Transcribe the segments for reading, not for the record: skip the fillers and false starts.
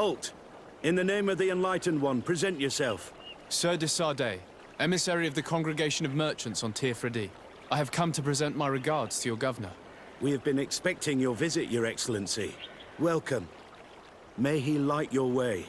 Halt! In the name of the Enlightened One, present yourself. Sir de Sardet, emissary of the Congregation of Merchants on Tir-Fredi. I have come to present my regards to your governor. We have been expecting your visit, Your Excellency. Welcome. May he light your way.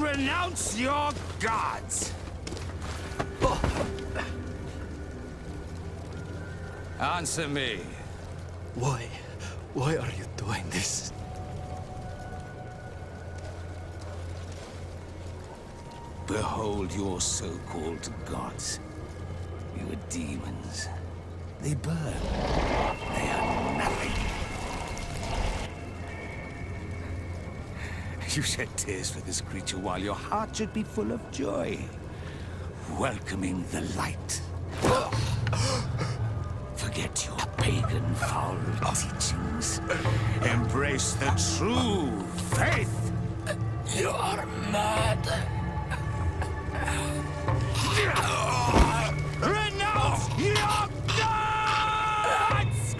Renounce your gods! Answer me. Why are you doing this? Behold your so-called gods. Your demons. They burn. They are nothing. You shed tears for this creature while your heart should be full of joy. Welcoming the light. Forget your pagan foul teachings. Embrace the true faith. You are mad. Renounce your gods!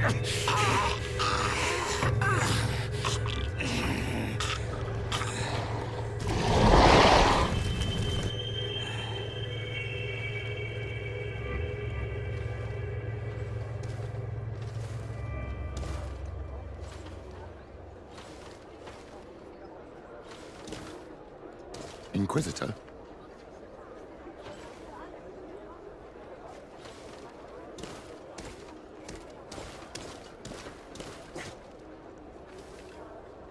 Inquisitor?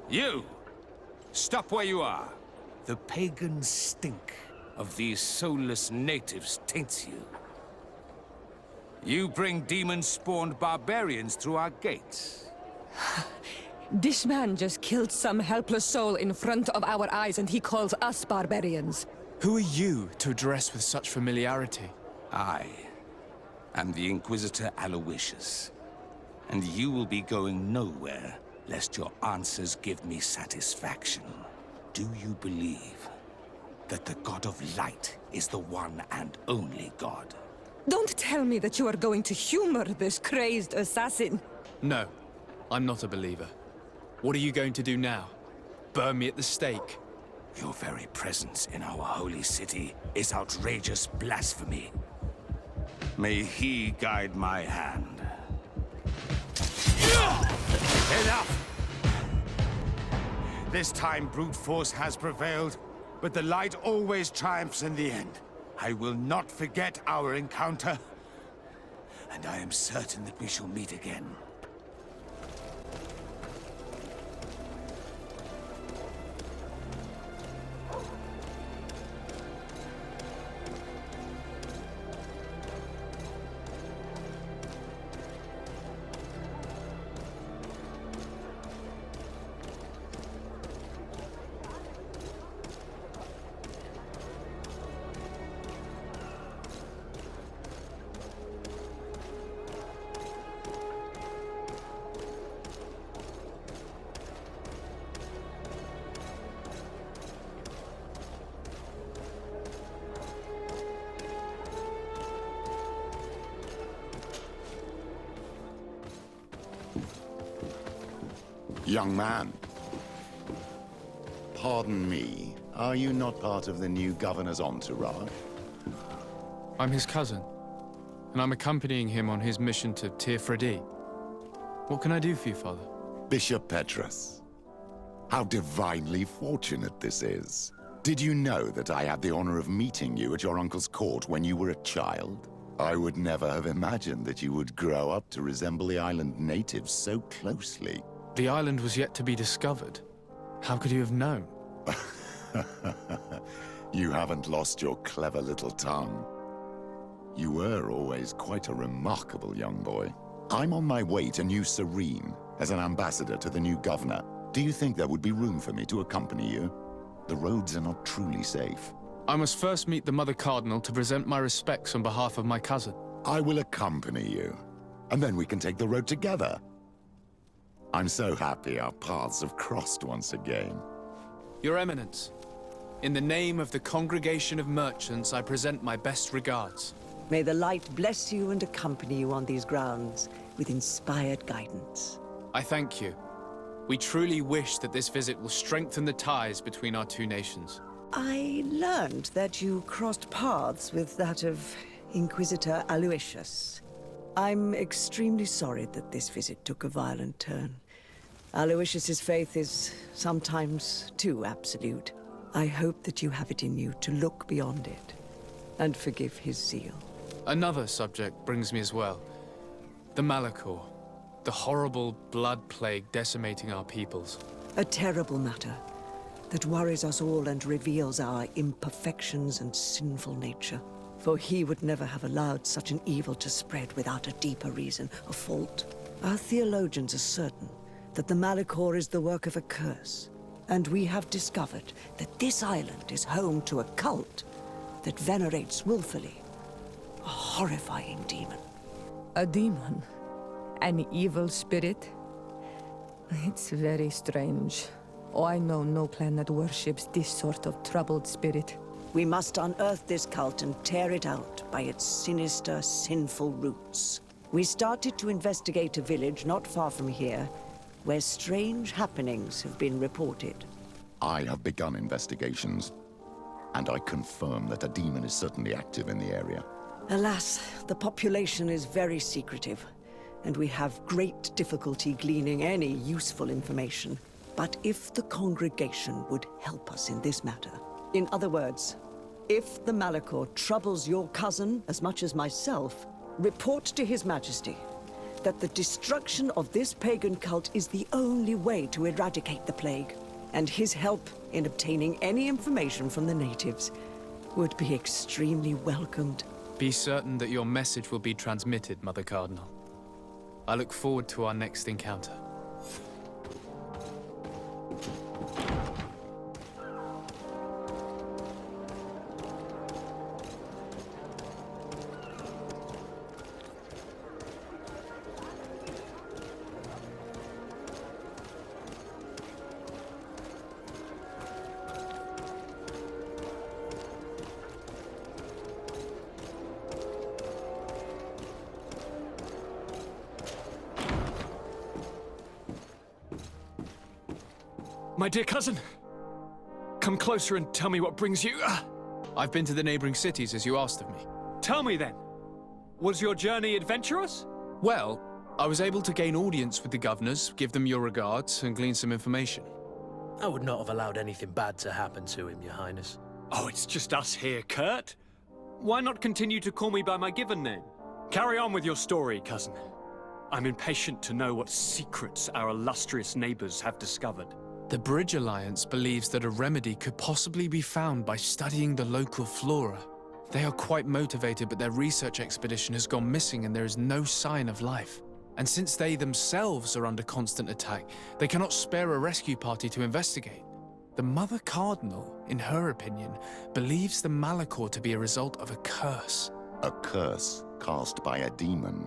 You! Stop where you are. The pagan stink of these soulless natives taints you. You bring demon-spawned barbarians through our gates. This man just killed some helpless soul in front of our eyes, and he calls us barbarians. Who are you to address with such familiarity? I am the Inquisitor Aloysius, and you will be going nowhere lest your answers give me satisfaction. Do you believe that the God of Light is the one and only God? Don't tell me that you are going to humor this crazed assassin. No, I'm not a believer. What are you going to do now? Burn me at the stake? Your very presence in our holy city is outrageous blasphemy. May he guide my hand. Enough! This time brute force has prevailed, but the light always triumphs in the end. I will not forget our encounter, and I am certain that we shall meet again. Young man. Pardon me, are you not part of the new governor's entourage? I'm his cousin, and I'm accompanying him on his mission to Tir-Fredi. What can I do for you, Father? Bishop Petrus. How divinely fortunate this is. Did you know that I had the honor of meeting you at your uncle's court when you were a child? I would never have imagined that you would grow up to resemble the island natives so closely. The island was yet to be discovered. How could you have known? You haven't lost your clever little tongue. You were always quite a remarkable young boy. I'm on my way to New Serene as an ambassador to the new governor. Do you think there would be room for me to accompany you? The roads are not truly safe. I must first meet the Mother Cardinal to present my respects on behalf of my cousin. I will accompany you, and then we can take the road together. I'm so happy our paths have crossed once again. Your Eminence, in the name of the Congregation of Merchants, I present my best regards. May the light bless you and accompany you on these grounds with inspired guidance. I thank you. We truly wish that this visit will strengthen the ties between our two nations. I learned that you crossed paths with that of Inquisitor Aloysius. I'm extremely sorry that this visit took a violent turn. Aloysius's faith is sometimes too absolute. I hope that you have it in you to look beyond it and forgive his zeal. Another subject brings me as well. The Malachor. The horrible blood plague decimating our peoples. A terrible matter that worries us all and reveals our imperfections and sinful nature. For he would never have allowed such an evil to spread without a deeper reason, a fault. Our theologians are certain that the Malachor is the work of a curse, and we have discovered that this island is home to a cult that venerates willfully a horrifying demon. A demon? An evil spirit? It's very strange. Oh, I know no clan that worships this sort of troubled spirit. We must unearth this cult and tear it out by its sinister, sinful roots. We started to investigate a village not far from here, where strange happenings have been reported. I have begun investigations, and I confirm that a demon is certainly active in the area. Alas, the population is very secretive, and we have great difficulty gleaning any useful information. But if the congregation would help us in this matter, in other words, if the Malachor troubles your cousin as much as myself, report to His Majesty that the destruction of this pagan cult is the only way to eradicate the plague, and his help in obtaining any information from the natives would be extremely welcomed. Be certain that your message will be transmitted, Mother Cardinal. I look forward to our next encounter. My dear cousin, come closer and tell me what brings you. I've been to the neighboring cities as you asked of me. Tell me then, was your journey adventurous? Well, I was able to gain audience with the governors, give them your regards, and glean some information. I would not have allowed anything bad to happen to him, Your Highness. Oh, it's just us here, Kurt. Why not continue to call me by my given name? Carry on with your story, cousin. I'm impatient to know what secrets our illustrious neighbors have discovered. The Bridge Alliance believes that a remedy could possibly be found by studying the local flora. They are quite motivated, but their research expedition has gone missing and there is no sign of life. And since they themselves are under constant attack, they cannot spare a rescue party to investigate. The Mother Cardinal, in her opinion, believes the Malachor to be a result of a curse. A curse cast by a demon,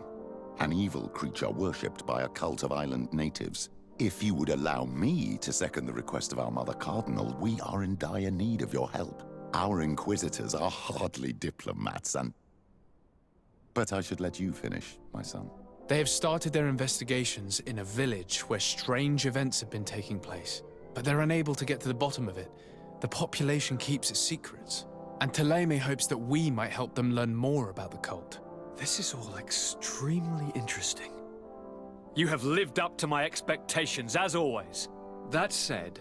an evil creature worshipped by a cult of island natives. If you would allow me to second the request of our Mother Cardinal, we are in dire need of your help. Our inquisitors are hardly diplomats But I should let you finish, my son. They have started their investigations in a village where strange events have been taking place, but they're unable to get to the bottom of it. The population keeps its secrets, and Thélème hopes that we might help them learn more about the cult. This is all extremely interesting. You have lived up to my expectations, as always. That said,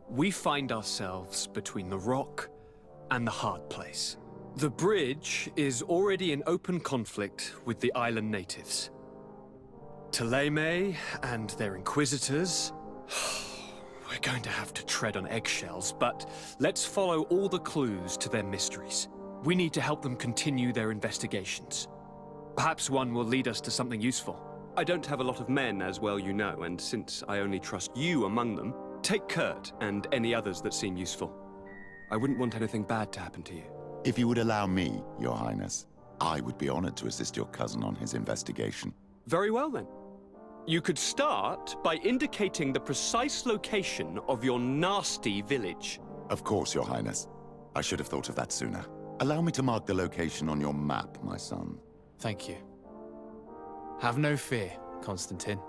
We find ourselves between the rock and the hard place. The bridge is already in open conflict with the island natives. Thélème and their inquisitors... We're going to have to tread on eggshells, but let's follow all the clues to their mysteries. We need to help them continue their investigations. Perhaps one will lead us to something useful. I don't have a lot of men, as well you know, and since I only trust you among them, take Kurt and any others that seem useful. I wouldn't want anything bad to happen to you. If you would allow me, Your Highness, I would be honored to assist your cousin on his investigation. Very well, then. You could start by indicating the precise location of your nasty village. Of course, Your Highness. I should have thought of that sooner. Allow me to mark the location on your map, my son. Thank you. Have no fear, Constantine.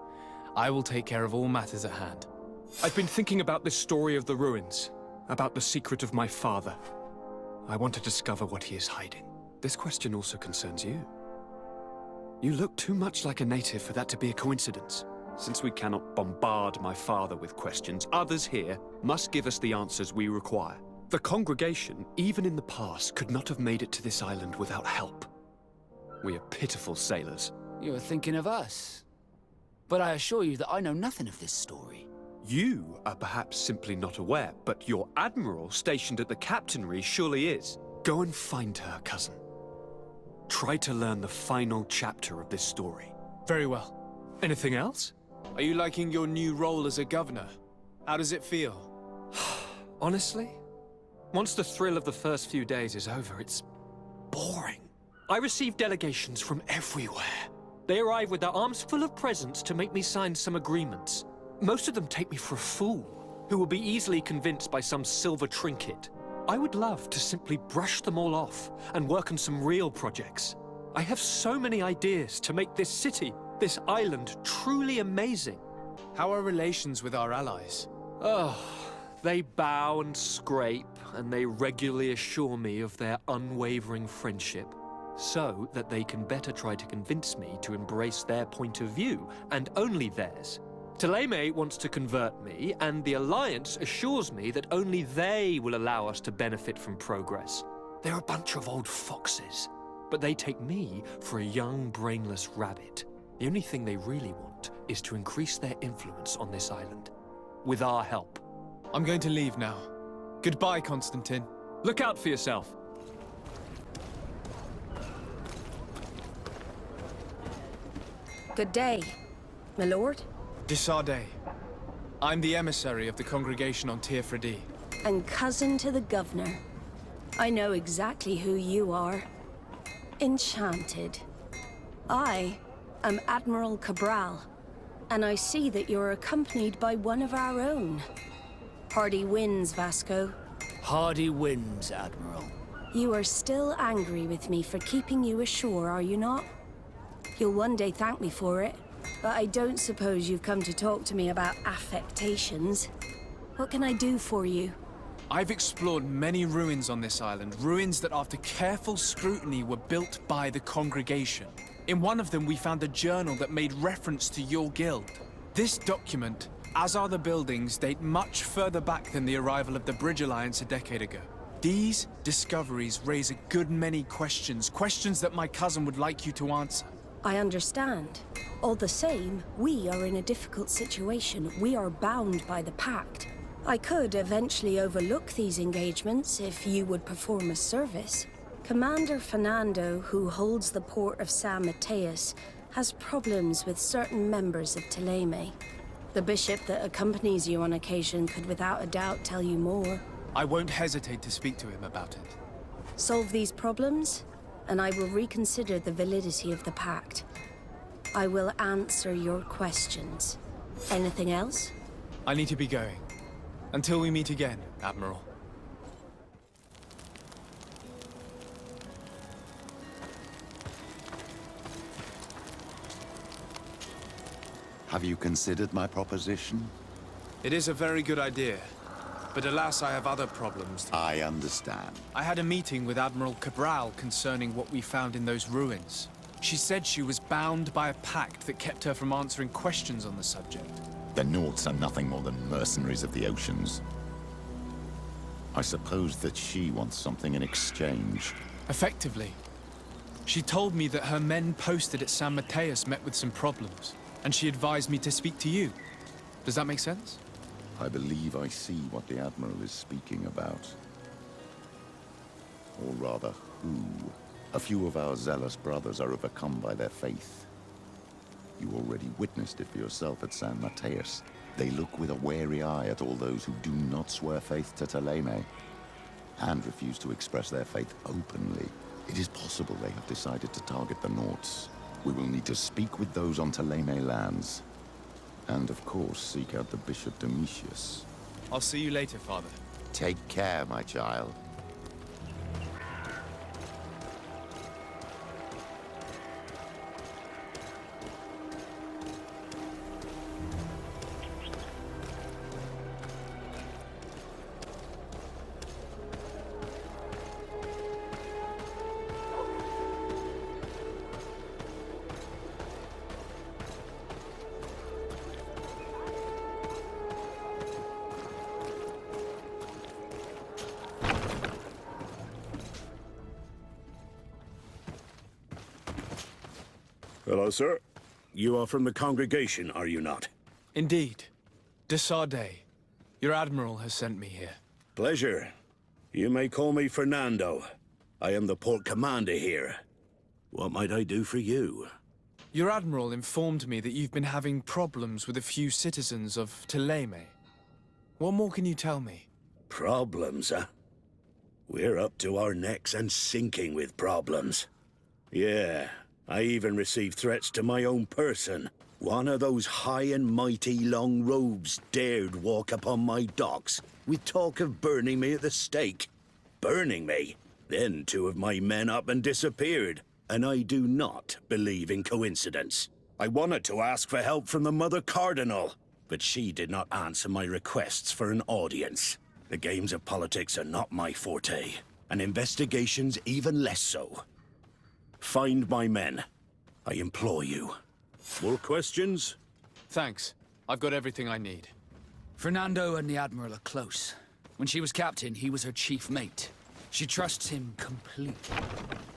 I will take care of all matters at hand. I've been thinking about this story of the ruins, about the secret of my father. I want to discover what he is hiding. This question also concerns you. You look too much like a native for that to be a coincidence. Since we cannot bombard my father with questions, others here must give us the answers we require. The congregation, even in the past, could not have made it to this island without help. We are pitiful sailors. You are thinking of us. But I assure you that I know nothing of this story. You are perhaps simply not aware, but your admiral stationed at the captainry surely is. Go and find her, cousin. Try to learn the final chapter of this story. Very well. Anything else? Are you liking your new role as a governor? How does it feel? Honestly, once the thrill of the first few days is over, it's boring. I receive delegations from everywhere. They arrive with their arms full of presents to make me sign some agreements. Most of them take me for a fool, who will be easily convinced by some silver trinket. I would love to simply brush them all off and work on some real projects. I have so many ideas to make this city, this island, truly amazing. How are relations with our allies? Oh, they bow and scrape, and they regularly assure me of their unwavering friendship, so that they can better try to convince me to embrace their point of view, and only theirs. Thélème wants to convert me, and the Alliance assures me that only they will allow us to benefit from progress. They're a bunch of old foxes, but they take me for a young, brainless rabbit. The only thing they really want is to increase their influence on this island. With our help. I'm going to leave now. Goodbye, Constantine. Look out for yourself. Good day, my lord. Desardet. I'm the emissary of the congregation on Tir-Fredi. And cousin to the governor. I know exactly who you are. Enchanted. I am Admiral Cabral, and I see that you're accompanied by one of our own. Hardy winds, Vasco. Hardy winds, Admiral. You are still angry with me for keeping you ashore, are you not? You'll one day thank me for it. But I don't suppose you've come to talk to me about affectations. What can I do for you? I've explored many ruins on this island, ruins that after careful scrutiny were built by the congregation. In one of them we found a journal that made reference to your guild. This document, as are the buildings, date much further back than the arrival of the Bridge Alliance a decade ago. These discoveries raise a good many questions, questions that my cousin would like you to answer. I understand. All the same, we are in a difficult situation. We are bound by the Pact. I could eventually overlook these engagements if you would perform a service. Commander Fernando, who holds the port of San Mateus, has problems with certain members of Thélème. The bishop that accompanies you on occasion could without a doubt tell you more. I won't hesitate to speak to him about it. Solve these problems, and I will reconsider the validity of the Pact. I will answer your questions. Anything else? I need to be going. Until we meet again, Admiral. Have you considered my proposition? It is a very good idea. But alas, I have other problems. I understand. I had a meeting with Admiral Cabral concerning what we found in those ruins. She said she was bound by a pact that kept her from answering questions on the subject. The Nauts are nothing more than mercenaries of the oceans. I suppose that she wants something in exchange. Effectively. She told me that her men posted at San Mateus met with some problems, and she advised me to speak to you. Does that make sense? I believe I see what the Admiral is speaking about. Or rather, who. A few of our zealous brothers are overcome by their faith. You already witnessed it for yourself at San Mateus. They look with a wary eye at all those who do not swear faith to Thélème, and refuse to express their faith openly. It is possible they have decided to target the Nauts. We will need to speak with those on Thélème lands. And of course, seek out the Bishop Domitius. I'll see you later, Father. Take care, my child. Hello, sir. You are from the congregation, are you not? Indeed. De Sardet. Your Admiral has sent me here. Pleasure. You may call me Fernando. I am the port commander here. What might I do for you? Your Admiral informed me that you've been having problems with a few citizens of Thélème. What more can you tell me? Problems, huh? We're up to our necks and sinking with problems. Yeah, I even received threats to my own person. One of those high and mighty long robes dared walk upon my docks with talk of burning me at the stake. Burning me? Then two of my men up and disappeared. And I do not believe in coincidence. I wanted to ask for help from the Mother Cardinal, but she did not answer my requests for an audience. The games of politics are not my forte, and investigations even less so. Find my men. I implore you. More questions? Thanks. I've got everything I need. Fernando and the Admiral are close. When she was captain, he was her chief mate. She trusts him completely.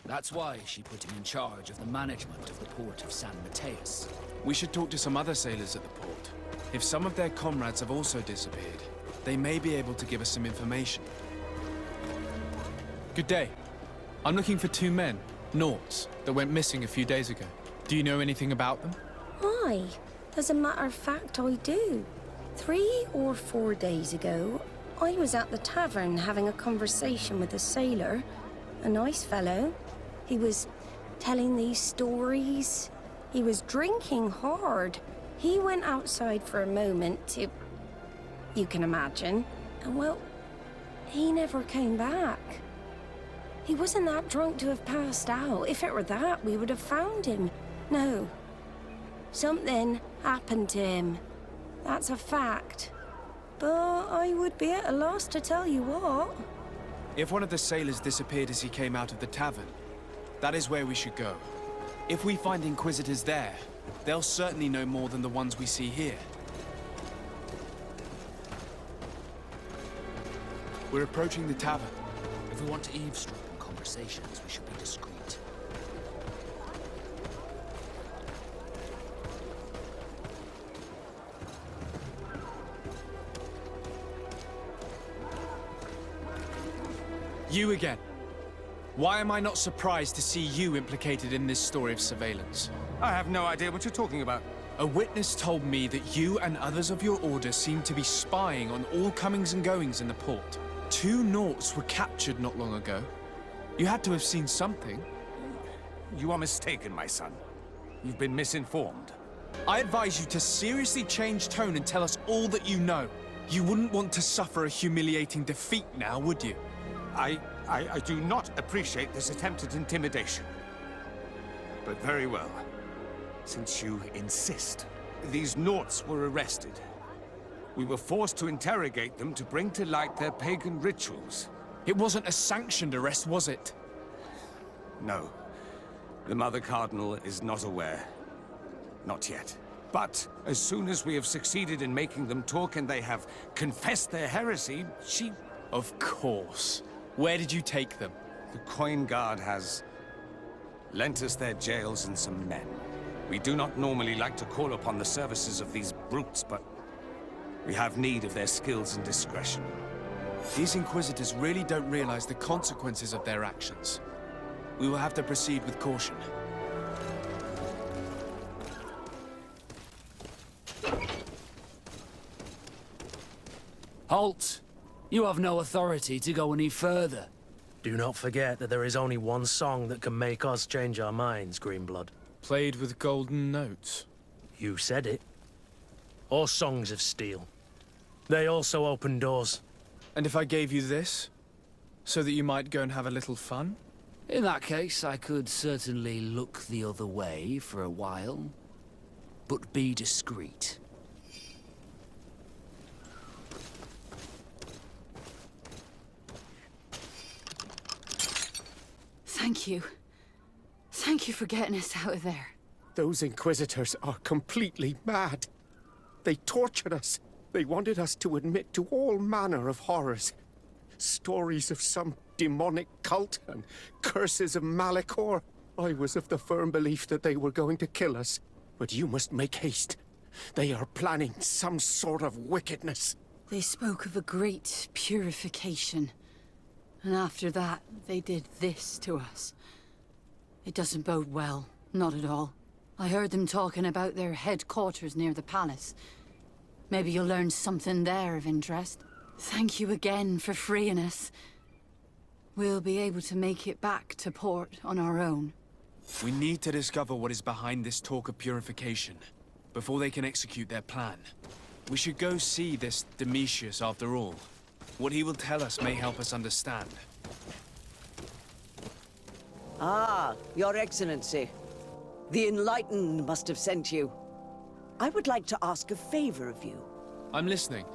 That's why she put him in charge of the management of the port of San Mateus. We should talk to some other sailors at the port. If some of their comrades have also disappeared, they may be able to give us some information. Good day. I'm looking for two men, Nauts, that went missing a few days ago. Do you know anything about them? Why? As a matter of fact, I do. 3 or 4 days ago, I was at the tavern having a conversation with a sailor. A nice fellow. He was telling these stories. He was drinking hard. He went outside for a moment to... you can imagine. And well, he never came back. He wasn't that drunk to have passed out. If it were that, we would have found him. No. Something happened to him. That's a fact. But I would be at a loss to tell you what. If one of the sailors disappeared as he came out of the tavern, that is where we should go. If we find Inquisitors there, they'll certainly know more than the ones we see here. We're approaching the tavern. If we want to eavesdrop on conversations, we should be discreet. You again. Why am I not surprised to see you implicated in this story of surveillance? I have no idea what you're talking about. A witness told me that you and others of your order seem to be spying on all comings and goings in the port. 2 Nauts were captured not long ago. You had to have seen something. You are mistaken, my son. You've been misinformed. I advise you to seriously change tone and tell us all that you know. You wouldn't want to suffer a humiliating defeat now, would you? I do not appreciate this attempt at intimidation. But very well. Since you insist, these Nauts were arrested. We were forced to interrogate them to bring to light their pagan rituals. It wasn't a sanctioned arrest, was it? No. The Mother Cardinal is not aware. Not yet. But as soon as we have succeeded in making them talk and they have confessed their heresy, she Of course. Where did you take them? The Coin Guard has lent us their jails and some men. We do not normally like to call upon the services of these brutes, but we have need of their skills and discretion. These Inquisitors really don't realize the consequences of their actions. We will have to proceed with caution. Halt! You have no authority to go any further. Do not forget that there is only one song that can make us change our minds, Greenblood. Played with golden notes. You said it. Or songs of steel. They also open doors. And if I gave you this? So that you might go and have a little fun? In that case, I could certainly look the other way for a while. But be discreet. Thank you. Thank you for getting us out of there. Those Inquisitors are completely mad. They tortured us. They wanted us to admit to all manner of horrors. Stories of some demonic cult and curses of Malachor. I was of the firm belief that they were going to kill us. But you must make haste. They are planning some sort of wickedness. They spoke of a great purification. And after that, they did this to us. It doesn't bode well. Not at all. I heard them talking about their headquarters near the palace. Maybe you'll learn something there of interest. Thank you again for freeing us. We'll be able to make it back to port on our own. We need to discover what is behind this talk of purification, before they can execute their plan. We should go see this Domitius after all. What he will tell us may help us understand. Ah, Your Excellency. The Enlightened must have sent you. I would like to ask a favor of you. I'm listening.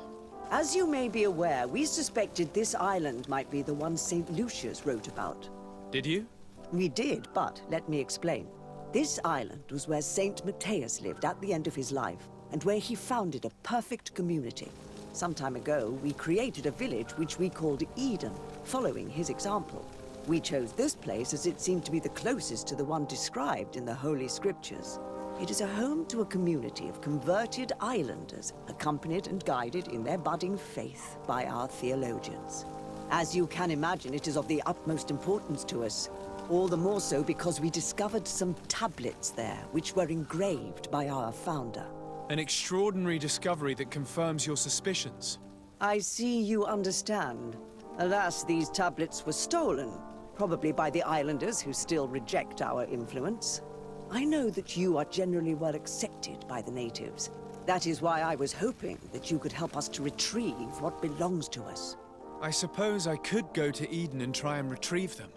As you may be aware, we suspected this island might be the one St. Lucius wrote about. Did you? We did, but let me explain. This island was where St. Matthias lived at the end of his life, and where he founded a perfect community. Some time ago, we created a village which we called Eden, following his example. We chose this place as it seemed to be the closest to the one described in the Holy Scriptures. It is a home to a community of converted islanders, accompanied and guided in their budding faith by our theologians. As you can imagine, it is of the utmost importance to us. All the more so because we discovered some tablets there, which were engraved by our founder. An extraordinary discovery that confirms your suspicions. I see you understand. Alas, these tablets were stolen, probably by the islanders who still reject our influence. I know that you are generally well accepted by the natives. That is why I was hoping that you could help us to retrieve what belongs to us. I suppose I could go to Eden and try and retrieve them.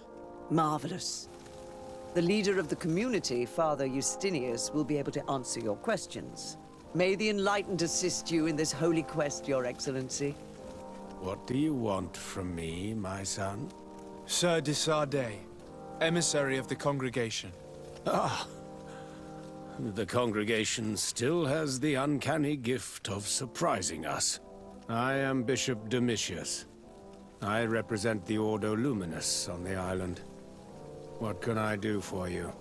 Marvelous. The leader of the community, Father Justinius, will be able to answer your questions. May the Enlightened assist you in this holy quest, Your Excellency. What do you want from me, my son? Sir de Sardet, emissary of the congregation. Ah. The congregation still has the uncanny gift of surprising us. I am Bishop Domitius. I represent the Ordo Luminous on the island. What can I do for you?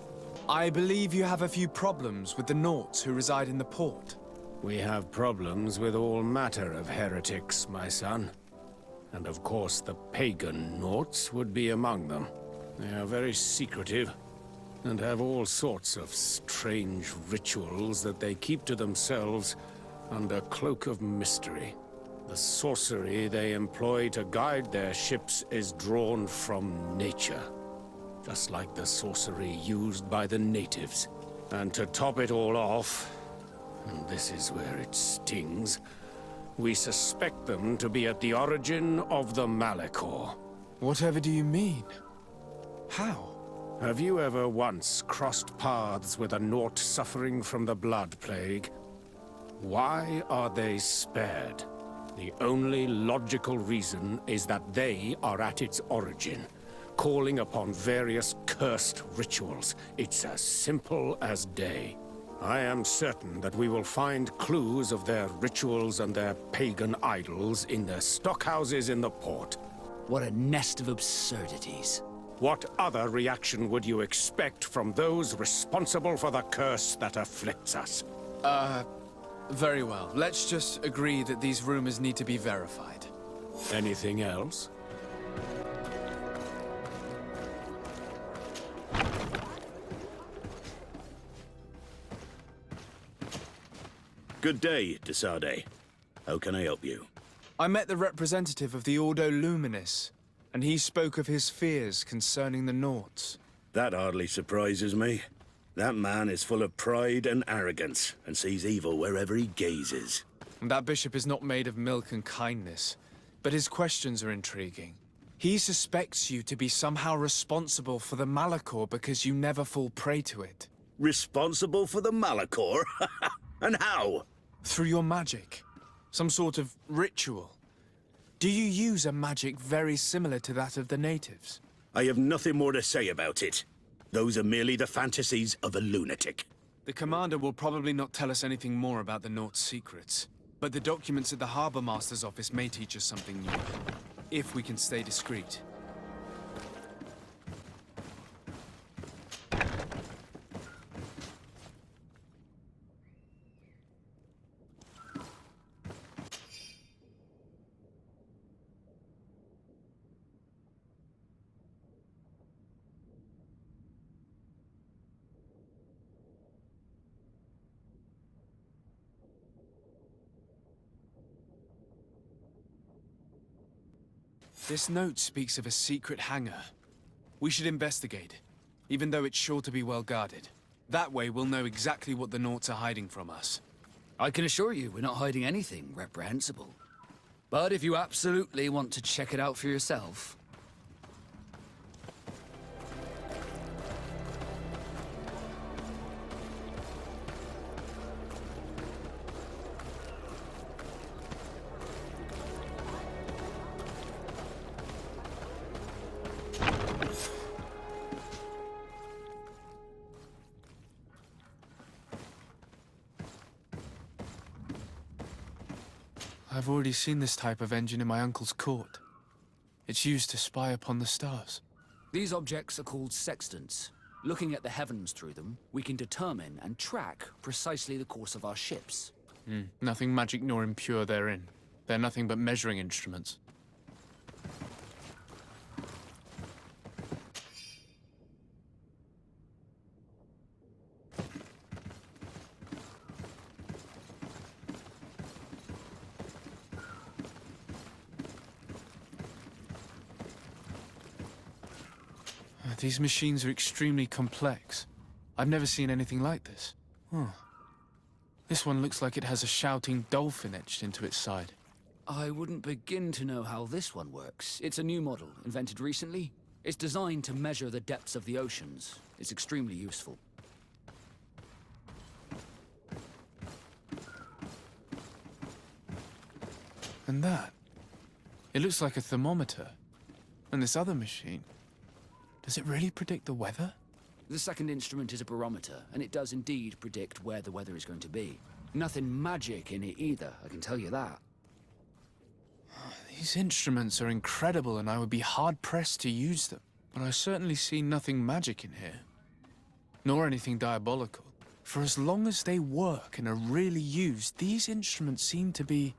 I believe you have a few problems with the Nauts who reside in the port. We have problems with all matter of heretics, my son. And of course the pagan Nauts would be among them. They are very secretive, and have all sorts of strange rituals that they keep to themselves under cloak of mystery. The sorcery they employ to guide their ships is drawn from nature, just like the sorcery used by the natives. And to top it all off, and this is where it stings, we suspect them to be at the origin of the Malachor. Whatever do you mean? How? Have you ever once crossed paths with a Naut suffering from the Blood Plague? Why are they spared? The only logical reason is that they are at its origin, calling upon various cursed rituals. It's as simple as day. I am certain that we will find clues of their rituals and their pagan idols in their stockhouses in the port. What a nest of absurdities. What other reaction would you expect from those responsible for the curse that afflicts us? Very well. Let's just agree that these rumors need to be verified. Anything else? Good day, Desade. How can I help you? I met the representative of the Ordo Luminis, and he spoke of his fears concerning the Nauts. That hardly surprises me. That man is full of pride and arrogance, and sees evil wherever he gazes. And that bishop is not made of milk and kindness, but his questions are intriguing. He suspects you to be somehow responsible for the Malachor because you never fall prey to it. Responsible for the Malachor? And how? Through your magic. Some sort of ritual. Do you use a magic very similar to that of the natives? I have nothing more to say about it. Those are merely the fantasies of a lunatic. The commander will probably not tell us anything more about the Naut's secrets, but the documents at the Harbor Master's office may teach us something new, if we can stay discreet. This note speaks of a secret hangar. We should investigate, even though it's sure to be well guarded. That way we'll know exactly what the Nauts are hiding from us. I can assure you we're not hiding anything reprehensible. But if you absolutely want to check it out for yourself... I've already seen this type of engine in my uncle's court. It's used to spy upon the stars. These objects are called sextants. Looking at the heavens through them, we can determine and track precisely the course of our ships. Nothing magic nor impure therein. They're nothing but measuring instruments. These machines are extremely complex. I've never seen anything like this. This one looks like it has a shouting dolphin etched into its side. I wouldn't begin to know how this one works. It's a new model, invented recently. It's designed to measure the depths of the oceans. It's extremely useful. And that? It looks like a thermometer. And this other machine, does it really predict the weather? The second instrument is a barometer, and it does indeed predict where the weather is going to be. Nothing magic in it either, I can tell you that. These instruments are incredible, and I would be hard-pressed to use them. But I certainly see nothing magic in here. Nor anything diabolical. For as long as they work and are really used, these instruments seem to be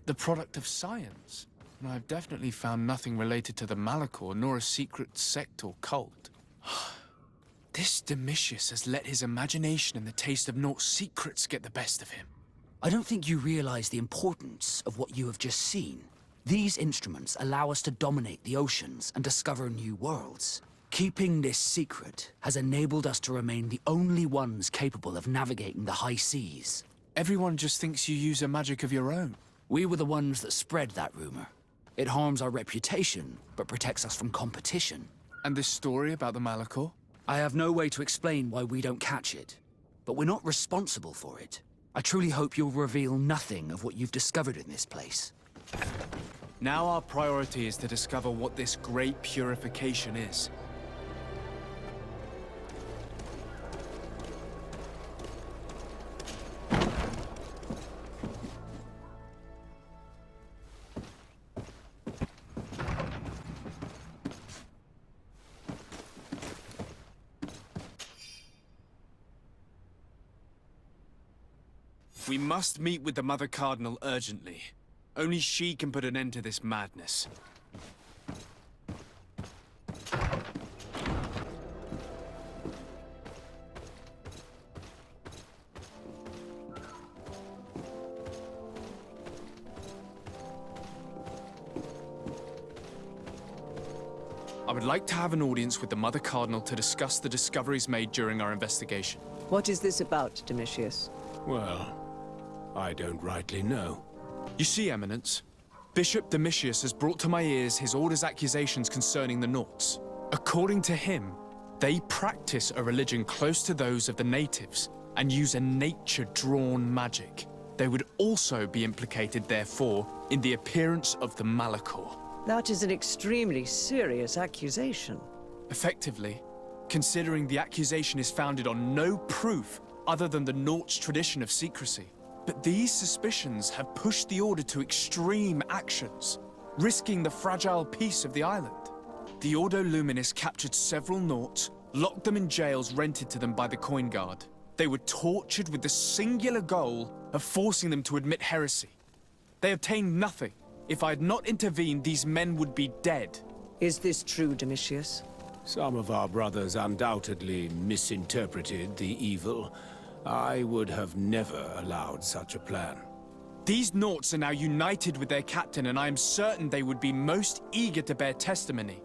the product of science. And I've definitely found nothing related to the Malachor, nor a secret sect or cult. This Domitius has let his imagination and the taste of Naut's secrets get the best of him. I don't think you realize the importance of what you have just seen. These instruments allow us to dominate the oceans and discover new worlds. Keeping this secret has enabled us to remain the only ones capable of navigating the high seas. Everyone just thinks you use a magic of your own. We were the ones that spread that rumor. It harms our reputation, but protects us from competition. And this story about the Malachor? I have no way to explain why we don't catch it, but we're not responsible for it. I truly hope you'll reveal nothing of what you've discovered in this place. Now our priority is to discover what this great purification is. We must meet with the Mother Cardinal urgently. Only she can put an end to this madness. I would like to have an audience with the Mother Cardinal to discuss the discoveries made during our investigation. What is this about, Domitius? Well, I don't rightly know. You see, Eminence, Bishop Domitius has brought to my ears his order's accusations concerning the Nauts. According to him, they practice a religion close to those of the natives and use a nature-drawn magic. They would also be implicated, therefore, in the appearance of the Malachor. That is an extremely serious accusation. Effectively, considering the accusation is founded on no proof other than the Nauts' tradition of secrecy. But these suspicions have pushed the Order to extreme actions, risking the fragile peace of the island. The Ordo Luminis captured several Nauts, locked them in jails rented to them by the Coin Guard. They were tortured with the singular goal of forcing them to admit heresy. They obtained nothing. If I had not intervened, these men would be dead. Is this true, Domitius? Some of our brothers undoubtedly misinterpreted the evil. I would have never allowed such a plan. These Nauts are now united with their captain, and I am certain they would be most eager to bear testimony.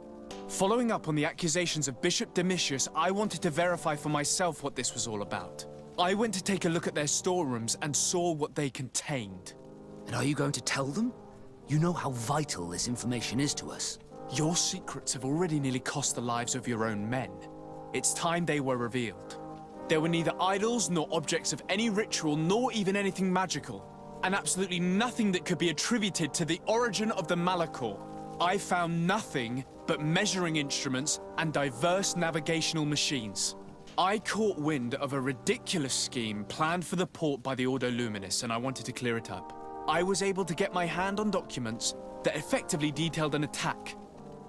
Following up on the accusations of Bishop Domitius, I wanted to verify for myself what this was all about. I went to take a look at their storerooms and saw what they contained. And are you going to tell them? You know how vital this information is to us. Your secrets have already nearly cost the lives of your own men. It's time they were revealed. There were neither idols nor objects of any ritual, nor even anything magical, and absolutely nothing that could be attributed to the origin of the Malachor. I found nothing but measuring instruments and diverse navigational machines. I caught wind of a ridiculous scheme planned for the port by the Ordo Luminis, and I wanted to clear it up. I was able to get my hand on documents that effectively detailed an attack.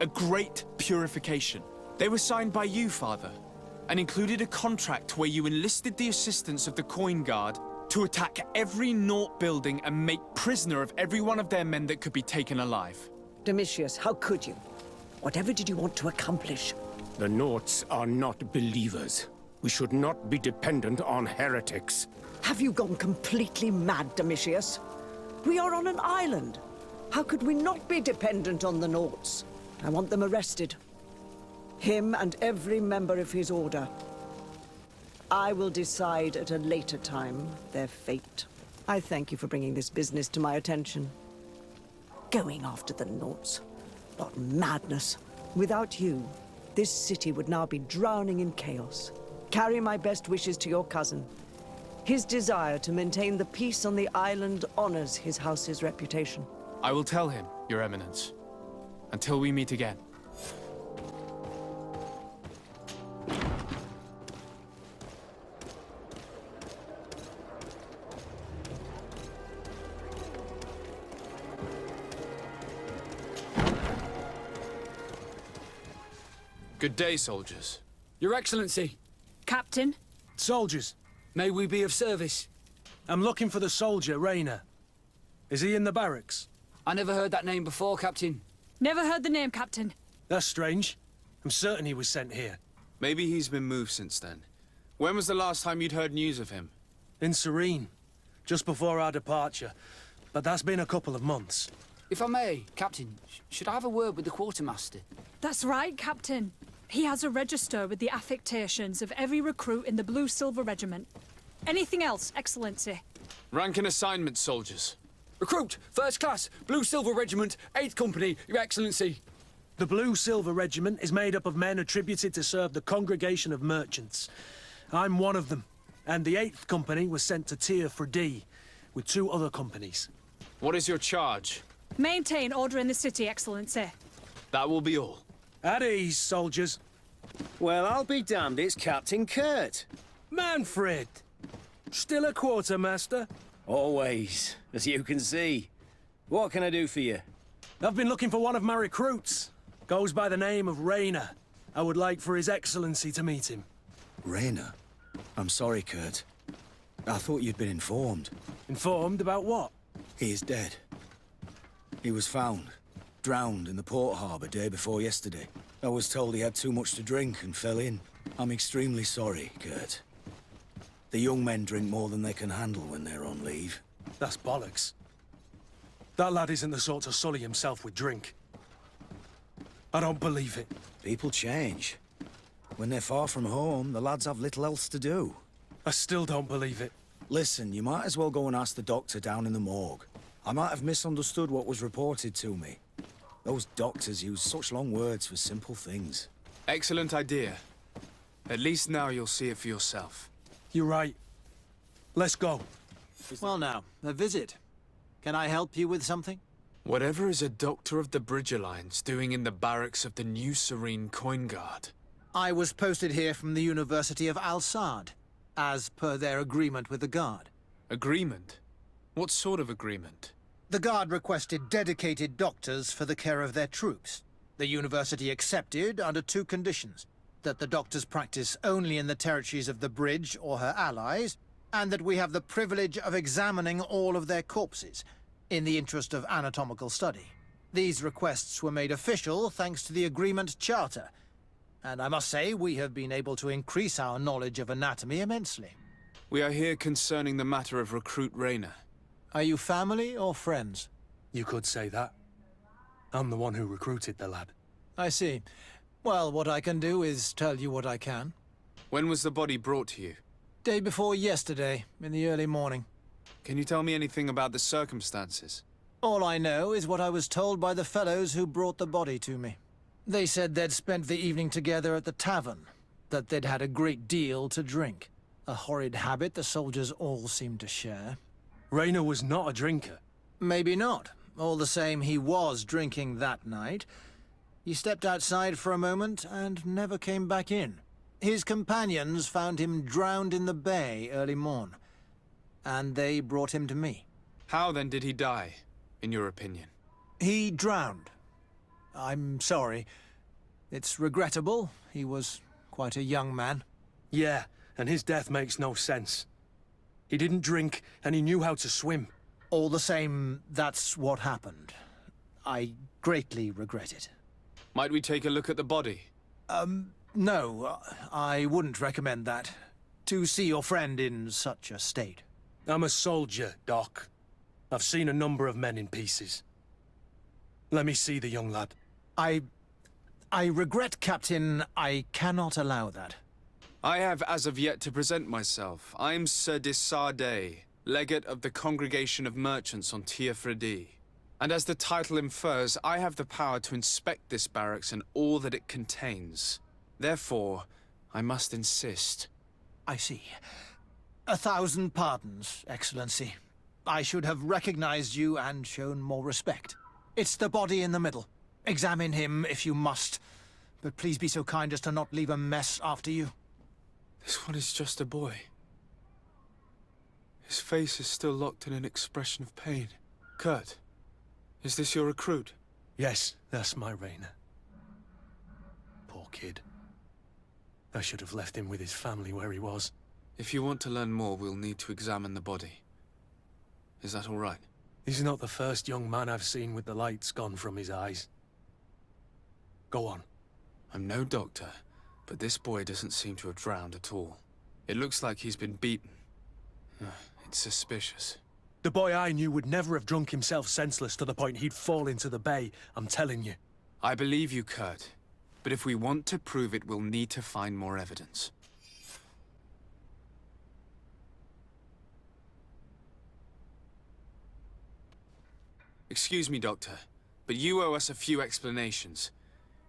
A great purification. They were signed by you, Father, and included a contract where you enlisted the assistance of the Coin Guard to attack every Naut building and make prisoner of every one of their men that could be taken alive. Domitius, how could you? Whatever did you want to accomplish? The Nauts are not believers. We should not be dependent on heretics. Have you gone completely mad, Domitius? We are on an island. How could we not be dependent on the Nauts? I want them arrested. Him and every member of his order. I will decide at a later time their fate. I thank you for bringing this business to my attention. Going after the Nauts. What madness. Without you, this city would now be drowning in chaos. Carry my best wishes to your cousin. His desire to maintain the peace on the island honors his house's reputation. I will tell him, Your Eminence. Until we meet again. Good day, soldiers. Your Excellency. Captain? Soldiers, May we be of service? I'm looking for the soldier, Rayner. Is he in the barracks? I never heard that name before, Captain. Never heard the name, Captain. That's strange. I'm certain he was sent here. Maybe he's been moved since then. When was the last time you'd heard news of him? In Serene, just before our departure. But that's been a couple of months. If I may, Captain, should I have a word with the quartermaster? That's right, Captain. He has a register with the affectations of every recruit in the Blue-Silver Regiment. Anything else, Excellency? Rank and assignment, soldiers. Recruit, First Class, Blue-Silver Regiment, 8th Company, Your Excellency. The Blue-Silver Regiment is made up of men attributed to serve the Congregation of Merchants. I'm one of them, and the 8th Company was sent to Tier for D, with 2 other companies. What is your charge? Maintain order in the city, Excellency. That will be all. At ease, soldiers. Well, I'll be damned, it's Captain Kurt. Manfred! Still a quartermaster? Always, as you can see. What can I do for you? I've been looking for one of my recruits. Goes by the name of Rayner. I would like for His Excellency to meet him. Rayner? I'm sorry, Kurt. I thought you'd been informed. Informed about what? He is dead. He was found, drowned in the port harbour day before yesterday. I was told he had too much to drink and fell in. I'm extremely sorry, Kurt. The young men drink more than they can handle when they're on leave. That's bollocks. That lad isn't the sort to sully himself with drink. I don't believe it. People change. When they're far from home, the lads have little else to do. I still don't believe it. Listen, you might as well go and ask the doctor down in the morgue. I might have misunderstood what was reported to me. Those doctors use such long words for simple things. Excellent idea. At least now you'll see it for yourself. You're right. Let's go. Well now, a visit. Can I help you with something? Whatever is a doctor of the Bridge Alliance doing in the barracks of the New Serene Coin Guard? I was posted here from the University of Al-Sad, as per their agreement with the Guard. Agreement? What sort of agreement? The Guard requested dedicated doctors for the care of their troops. The University accepted under 2 conditions. That the doctors practice only in the territories of the Bridge or her allies, and that we have the privilege of examining all of their corpses, in the interest of anatomical study. These requests were made official thanks to the Agreement Charter, and I must say we have been able to increase our knowledge of anatomy immensely. We are here concerning the matter of Recruit Rayner. Are you family or friends? You could say that. I'm the one who recruited the lad. I see. Well, what I can do is tell you what I can. When was the body brought to you? Day before yesterday, in the early morning. Can you tell me anything about the circumstances? All I know is what I was told by the fellows who brought the body to me. They said they'd spent the evening together at the tavern, that they'd had a great deal to drink. A horrid habit the soldiers all seemed to share. Rayner was not a drinker. Maybe not. All the same, he was drinking that night. He stepped outside for a moment and never came back in. His companions found him drowned in the bay early morn, and they brought him to me. How then did he die, in your opinion? He drowned. I'm sorry. It's regrettable. He was quite a young man. Yeah, and his death makes no sense. He didn't drink, and he knew how to swim. All the same, that's what happened. I greatly regret it. Might we take a look at the body? No, I wouldn't recommend that. To see your friend in such a state. I'm a soldier, Doc. I've seen a number of men in pieces. Let me see the young lad. I regret, Captain. I cannot allow that. I have as of yet to present myself. I'm Sir Desardet, Legate of the Congregation of Merchants on Tir Fredi. And as the title infers, I have the power to inspect this barracks and all that it contains. Therefore, I must insist. I see. 1,000 pardons, Excellency. I should have recognized you and shown more respect. It's the body in the middle. Examine him if you must, but please be so kind as to not leave a mess after you. This one is just a boy. His face is still locked in an expression of pain. Kurt, is this your recruit? Yes, that's my Rayner. Poor kid. I should have left him with his family where he was. If you want to learn more, we'll need to examine the body. Is that all right? He's not the first young man I've seen with the lights gone from his eyes. Go on. I'm no doctor, but this boy doesn't seem to have drowned at all. It looks like he's been beaten. It's suspicious. The boy I knew would never have drunk himself senseless to the point he'd fall into the bay, I'm telling you. I believe you, Kurt. But if we want to prove it, we'll need to find more evidence. Excuse me, Doctor, but you owe us a few explanations.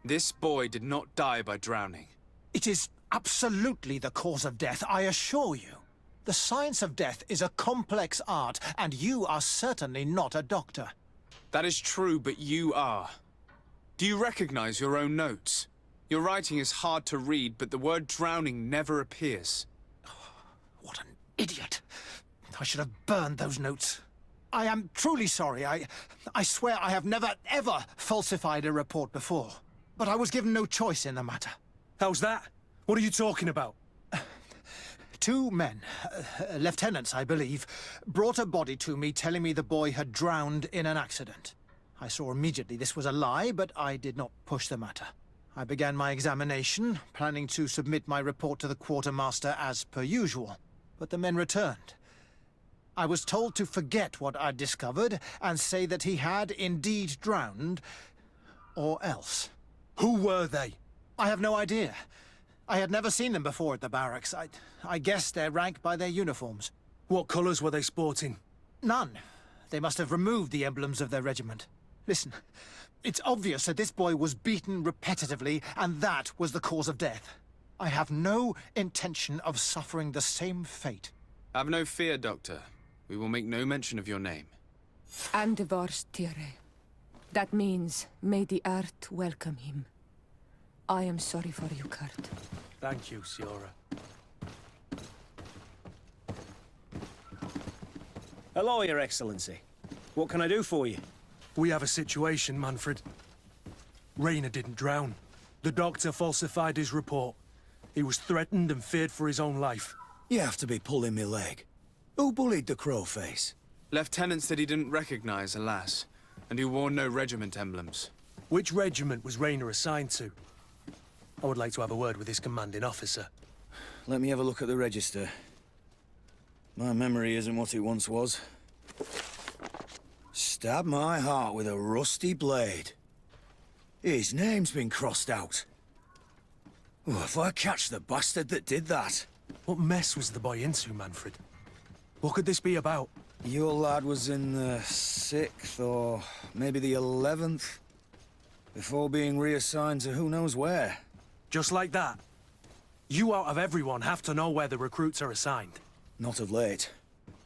This boy did not die by drowning. It is absolutely the cause of death, I assure you. The science of death is a complex art, and you are certainly not a doctor. That is true, but you are. Do you recognize your own notes? Your writing is hard to read, but the word drowning never appears. What an idiot. I should have burned those notes. I am truly sorry. I swear I have never, ever falsified a report before. But I was given no choice in the matter. How's that? What are you talking about? 2 men, lieutenants, I believe, brought a body to me telling me the boy had drowned in an accident. I saw immediately this was a lie, but I did not push the matter. I began my examination, planning to submit my report to the quartermaster as per usual. But the men returned. I was told to forget what I'd discovered and say that he had indeed drowned, or else. Who were they? I have no idea. I had never seen them before at the barracks. I guessed their rank by their uniforms. What colours were they sporting? None. They must have removed the emblems of their regiment. Listen, it's obvious that this boy was beaten repetitively, and that was the cause of death. I have no intention of suffering the same fate. Have no fear, Doctor. We will make no mention of your name. Andvars Tire. That means, may the earth welcome him. I am sorry for you, Kurt. Thank you, Siora. Hello, Your Excellency. What can I do for you? We have a situation, Manfred. Rainer didn't drown. The doctor falsified his report. He was threatened and feared for his own life. You have to be pulling me leg. Who bullied the crowface? Lieutenant said he didn't recognize, alas, and he wore no regiment emblems. Which regiment was Rainer assigned to? I would like to have a word with his commanding officer. Let me have a look at the register. My memory isn't what it once was. Stab my heart with a rusty blade. His name's been crossed out. Oh, if I catch the bastard that did that. What mess was the boy into, Manfred? What could this be about? Your lad was in the 6th, or maybe the 11th, before being reassigned to who knows where. Just like that? You out of everyone have to know where the recruits are assigned. Not of late.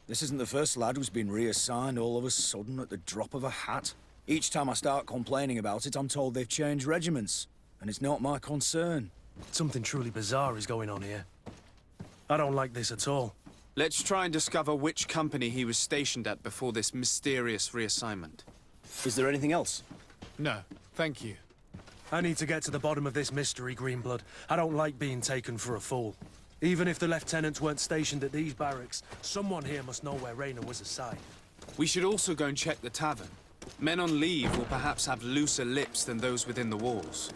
This isn't the first lad who's been reassigned all of a sudden at the drop of a hat. Each time I start complaining about it, I'm told they've changed regiments, and it's not my concern. Something truly bizarre is going on here. I don't like this at all. Let's try and discover which company he was stationed at before this mysterious reassignment. Is there anything else? No, thank you. I need to get to the bottom of this mystery, Greenblood. I don't like being taken for a fool. Even if the lieutenants weren't stationed at these barracks, someone here must know where Rainer was assigned. We should also go and check the tavern. Men on leave will perhaps have looser lips than those within the walls.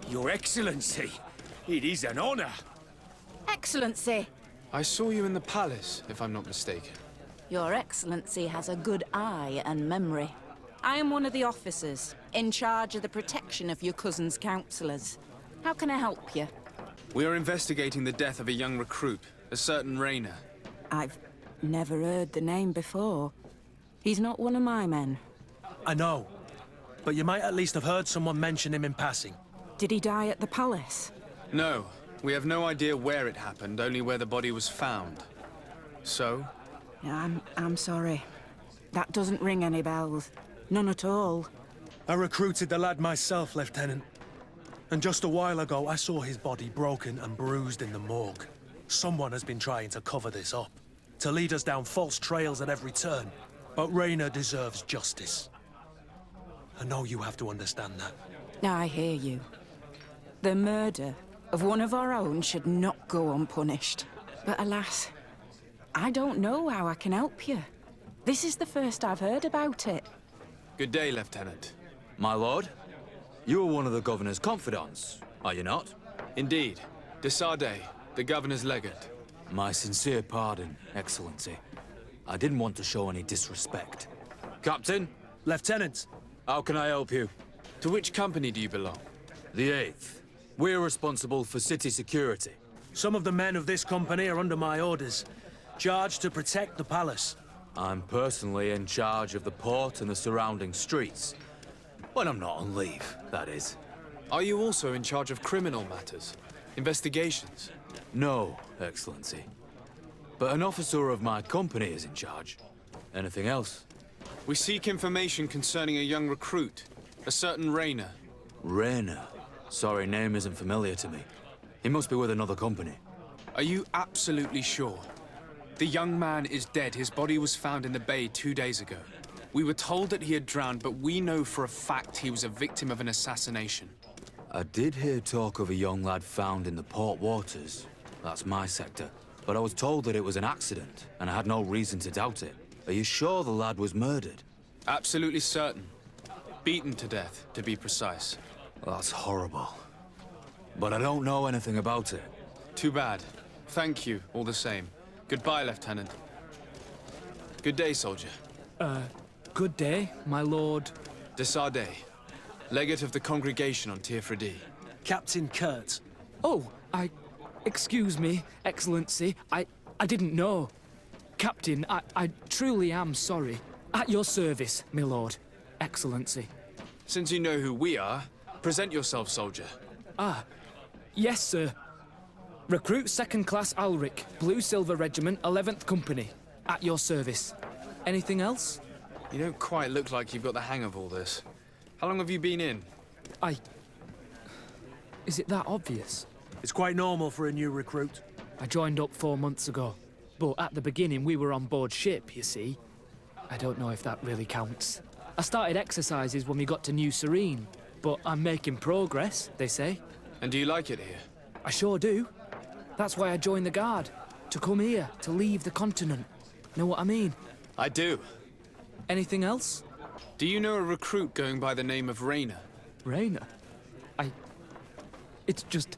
Your Excellency, it is an honor. Excellency! I saw you in the palace, if I'm not mistaken. Your Excellency has a good eye and memory. I am one of the officers, in charge of the protection of your cousin's counselors. How can I help you? We are investigating the death of a young recruit, a certain Rainer. I've never heard the name before. He's not one of my men. I know, but you might at least have heard someone mention him in passing. Did he die at the palace? No, we have no idea where it happened, only where the body was found. So? I'm sorry. That doesn't ring any bells. None at all. I recruited the lad myself, Lieutenant. And just a while ago, I saw his body broken and bruised in the morgue. Someone has been trying to cover this up, to lead us down false trails at every turn. But Rainer deserves justice. I know you have to understand that. I hear you. The murder of one of our own should not go unpunished. But alas, I don't know how I can help you. This is the first I've heard about it. Good day, Lieutenant. My lord, you are one of the governor's confidants, are you not? Indeed. De Sardet, the governor's legate. My sincere pardon, Excellency. I didn't want to show any disrespect. Captain? Lieutenant! How can I help you? To which company do you belong? The 8th. We're responsible for city security. Some of the men of this company are under my orders, charged to protect the palace. I'm personally in charge of the port and the surrounding streets. When I'm not on leave, that is. Are you also in charge of criminal matters? Investigations? No, Excellency. But an officer of my company is in charge. Anything else? We seek information concerning a young recruit, a certain Rainer. Rainer? Sorry, name isn't familiar to me. He must be with another company. Are you absolutely sure? The young man is dead. His body was found in the bay 2 days ago. We were told that he had drowned, but we know for a fact he was a victim of an assassination. I did hear talk of a young lad found in the port waters. That's my sector. But I was told that it was an accident, and I had no reason to doubt it. Are you sure the lad was murdered? Absolutely certain. Beaten to death, to be precise. That's horrible. But I don't know anything about it. Too bad. Thank you, all the same. Goodbye, Lieutenant. Good day, soldier. Good day, my lord. De Sardet, legate of the congregation on Tier-Fredy. Captain Kurt. Oh, excuse me, Excellency. I didn't know. Captain, I truly am sorry. At your service, my lord. Excellency. Since you know who we are, present yourself, soldier. Ah, yes, sir. Recruit 2nd Class Alric, Blue Silver Regiment, 11th Company. At your service. Anything else? You don't quite look like you've got the hang of all this. How long have you been in? Is it that obvious? It's quite normal for a new recruit. I joined up 4 months ago. But at the beginning, we were on board ship, you see. I don't know if that really counts. I started exercises when we got to New Serene. But I'm making progress, they say. And do you like it here? I sure do. That's why I joined the Guard. To come here, to leave the continent. Know what I mean? I do. Anything else? Do you know a recruit going by the name of Rayner? Rayner? It's just...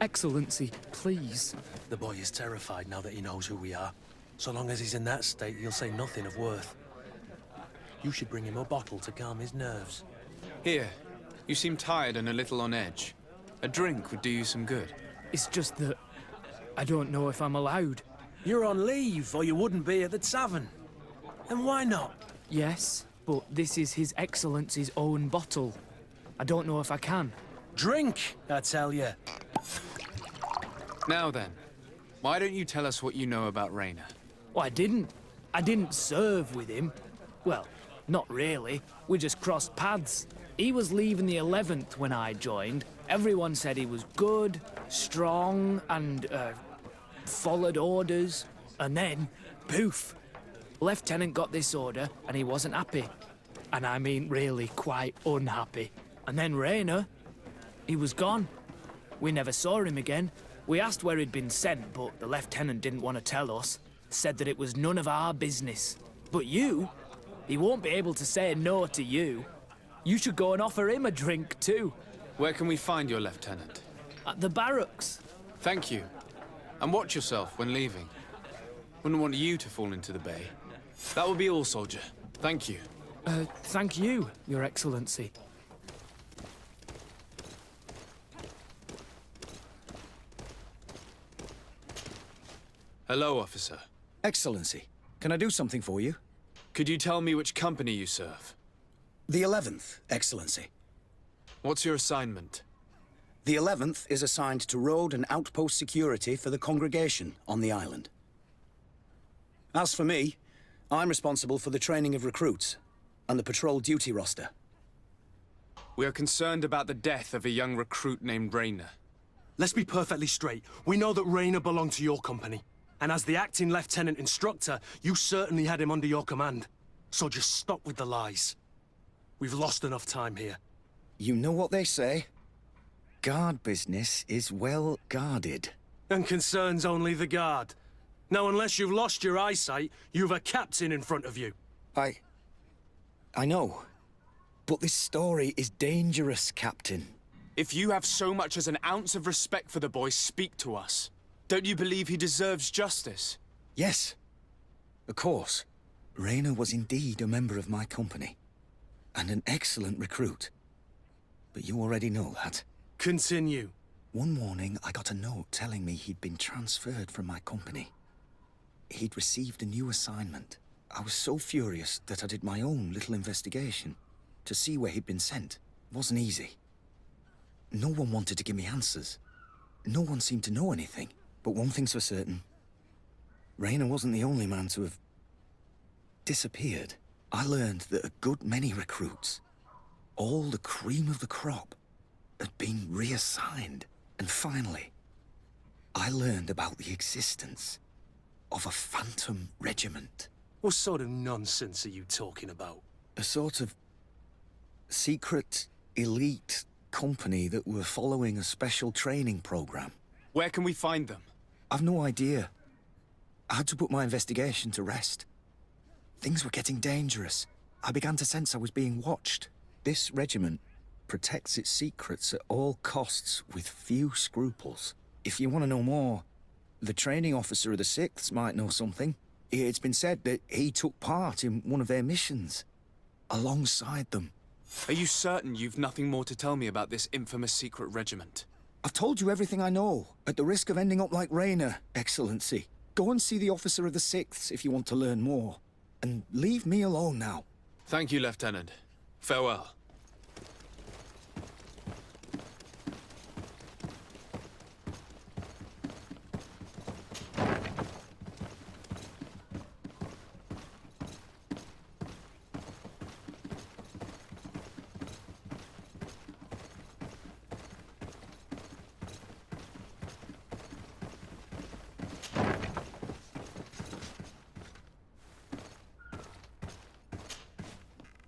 Excellency, please. The boy is terrified now that he knows who we are. So long as he's in that state, he'll say nothing of worth. You should bring him a bottle to calm his nerves. Here. You seem tired and a little on edge. A drink would do you some good. It's just that... I don't know if I'm allowed. You're on leave, or you wouldn't be at the tavern. And why not? Yes, but this is His Excellency's own bottle. I don't know if I can. Drink, I tell you. Now then, why don't you tell us what you know about Rayner? Well, I didn't serve with him. Well, not really. We just crossed paths. He was leaving the 11th when I joined. Everyone said he was good, strong, and, followed orders. And then, poof. Lieutenant got this order, and he wasn't happy. And I mean really quite unhappy. And then Rayner, he was gone. We never saw him again. We asked where he'd been sent, but the lieutenant didn't want to tell us. Said that it was none of our business. But you, he won't be able to say no to you. You should go and offer him a drink too. Where can we find your lieutenant? At the barracks. Thank you. And watch yourself when leaving. Wouldn't want you to fall into the bay. That will be all, soldier. Thank you. Thank you, Your Excellency. Hello, officer. Excellency, can I do something for you? Could you tell me which company you serve? The 11th, Excellency. What's your assignment? The 11th is assigned to road and outpost security for the congregation on the island. As for me, I'm responsible for the training of recruits and the patrol duty roster. We are concerned about the death of a young recruit named Rayner. Let's be perfectly straight. We know that Rayner belonged to your company. And as the acting lieutenant instructor, you certainly had him under your command. So just stop with the lies. We've lost enough time here. You know what they say? Guard business is well guarded. And concerns only the guard. Now, unless you've lost your eyesight, you've a captain in front of you. I know. But this story is dangerous, Captain. If you have so much as an ounce of respect for the boy, speak to us. Don't you believe he deserves justice? Yes. Of course. Rayner was indeed a member of my company. And an excellent recruit. But you already know that. Continue. One morning, I got a note telling me he'd been transferred from my company. He'd received a new assignment. I was so furious that I did my own little investigation. To see where he'd been sent wasn't easy. No one wanted to give me answers. No one seemed to know anything. But one thing's for certain. Rayner wasn't the only man to have disappeared. I learned that a good many recruits, all the cream of the crop, had been reassigned. And finally, I learned about the existence of a phantom regiment. What sort of nonsense are you talking about? A sort of secret, elite company that were following a special training program. Where can we find them? I've no idea. I had to put my investigation to rest. Things were getting dangerous. I began to sense I was being watched. This regiment protects its secrets at all costs with few scruples. If you want to know more, the training officer of the 6th might know something. It's been said that he took part in one of their missions, alongside them. Are you certain you've nothing more to tell me about this infamous secret regiment? I've told you everything I know, at the risk of ending up like Raynor, Excellency. Go and see the officer of the 6th if you want to learn more. And leave me alone now. Thank you, Lieutenant. Farewell.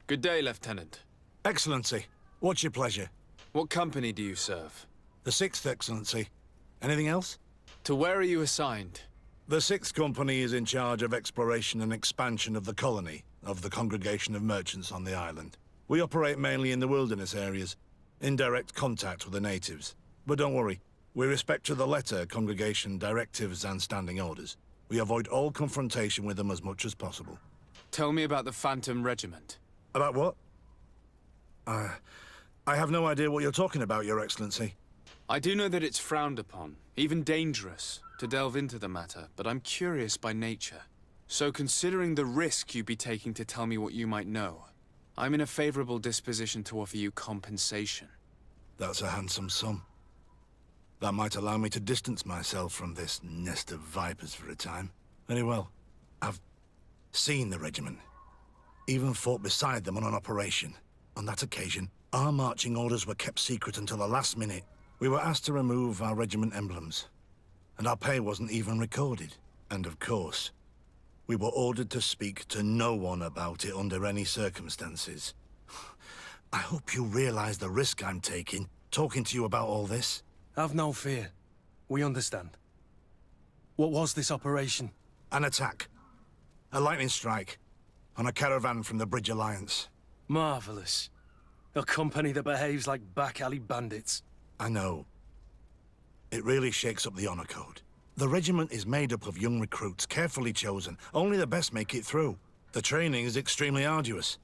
Good day, Lieutenant. Excellency, what's your pleasure? What company do you serve? The 6th, Excellency. Anything else? To where are you assigned? The 6th Company is in charge of exploration and expansion of the colony of the Congregation of Merchants on the island. We operate mainly in the wilderness areas, in direct contact with the natives. But don't worry, we respect to the letter Congregation directives and standing orders. We avoid all confrontation with them as much as possible. Tell me about the Phantom Regiment. About what? I have no idea what you're talking about, Your Excellency. I do know that it's frowned upon, even dangerous, to delve into the matter, but I'm curious by nature. So considering the risk you'd be taking to tell me what you might know, I'm in a favorable disposition to offer you compensation. That's a handsome sum. That might allow me to distance myself from this nest of vipers for a time. Very well. I've seen the regiment. Even fought beside them on an operation. On that occasion, our marching orders were kept secret until the last minute. We were asked to remove our regiment emblems, and our pay wasn't even recorded. And of course, we were ordered to speak to no one about it under any circumstances. I hope you realize the risk I'm taking, talking to you about all this. Have no fear. We understand. What was this operation? An attack. A lightning strike. On a caravan from the Bridge Alliance. Marvelous. A company that behaves like back-alley bandits. I know. It really shakes up the honor code. The regiment is made up of young recruits, carefully chosen. Only the best make it through. The training is extremely arduous.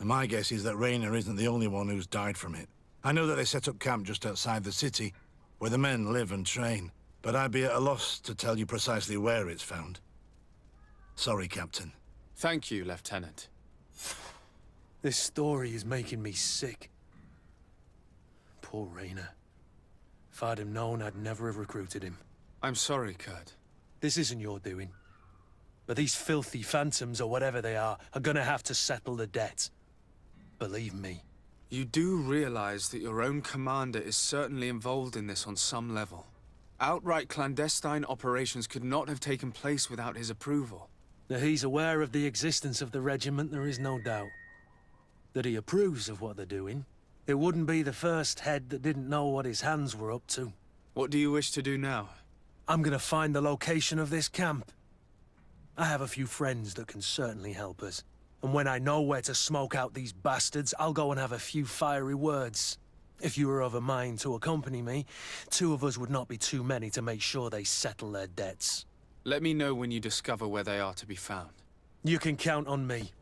And my guess is that Raynor isn't the only one who's died from it. I know that they set up camp just outside the city, where the men live and train. But I'd be at a loss to tell you precisely where it's found. Sorry, Captain. Thank you, Lieutenant. This story is making me sick. Poor Raynor. If I'd have known, I'd never have recruited him. I'm sorry, Kurt. This isn't your doing. But these filthy phantoms, or whatever they are gonna have to settle the debt. Believe me. You do realize that your own commander is certainly involved in this on some level. Outright clandestine operations could not have taken place without his approval. That he's aware of the existence of the regiment, there is no doubt. That he approves of what they're doing. It wouldn't be the first head that didn't know what his hands were up to. What do you wish to do now? I'm gonna find the location of this camp. I have a few friends that can certainly help us. And when I know where to smoke out these bastards, I'll go and have a few fiery words. If you were of a mind to accompany me, 2 of us would not be too many to make sure they settle their debts. Let me know when you discover where they are to be found. You can count on me.